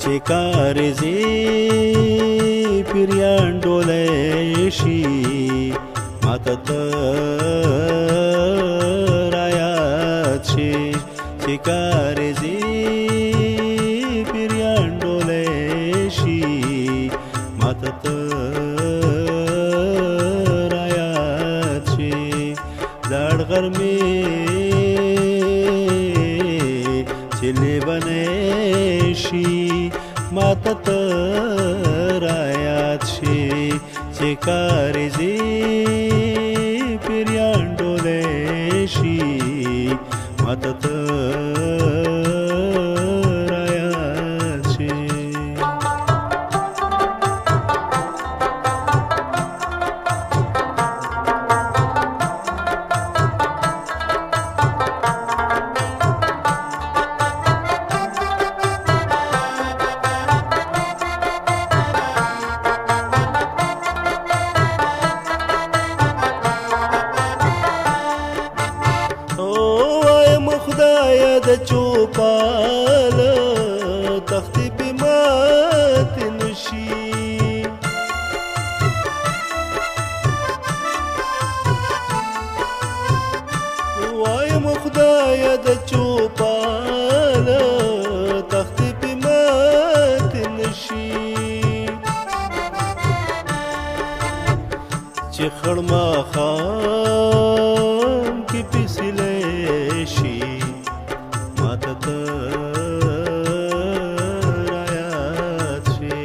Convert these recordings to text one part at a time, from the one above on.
چې کارزي پیریان ډولې شي ماته ته رایات شي چې کارزي پیریان ډولې شي ماته ته رایات شي داړ غرمې چې لیونې شي ماته ته رایات شي چې کارزي پیریان ډولې شي ماته ته رایات شي خدایا د چوپاله تختی پی مات نشي وایم خدایا د چوپاله تختی پی مات نشي چې خړما خام کې پسلې شي ماته ته رایات شي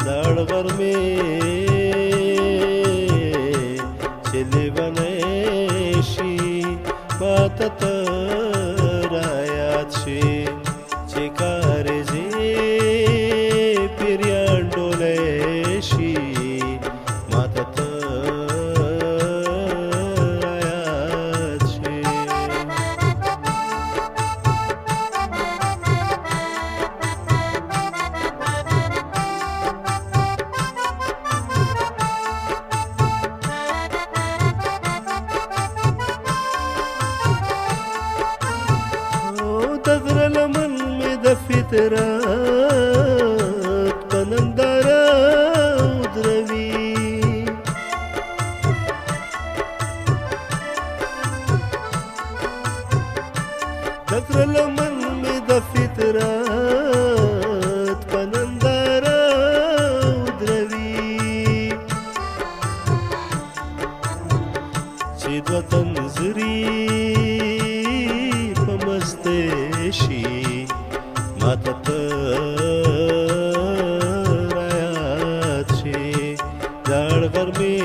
داړ غرمې چې لیونې شي ماته ته رایات شي چې کارزي پیریان ډولې شي ماته ته تغره لمن می د فطرت پننداره ودروي تغره لمن می د فطرت پننداره ودروي چې د تنزري شي ماته ته رایات شي داړ غرمې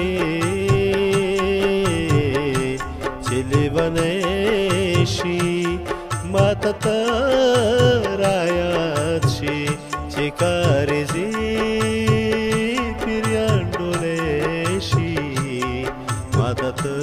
چې لیونې شي ماته ته رایات شي چې کارزي پیریان ډولې شي ماته ته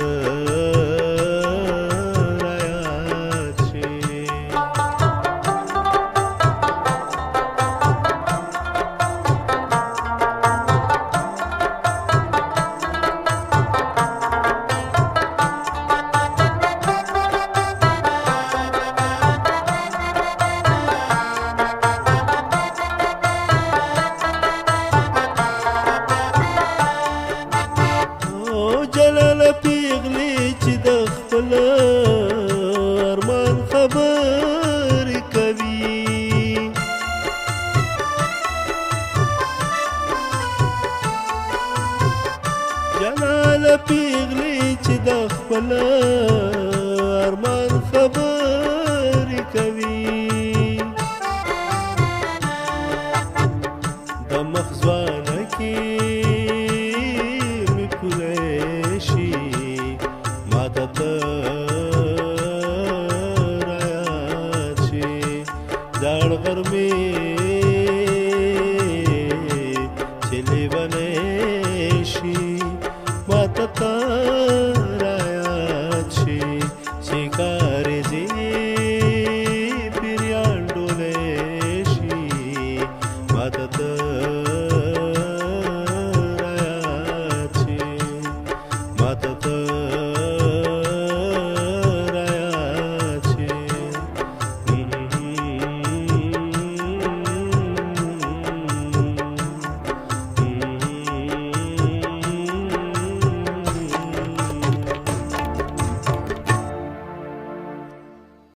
جلال پیغلی چې د خپل ارمان خبر کوي جلال پیغلی چې د خپل ارمان خبر کوي د مخزوانه کې ماته ته رایات شي داړ غرمې چې لیونې شي ماته ته رایات شي چې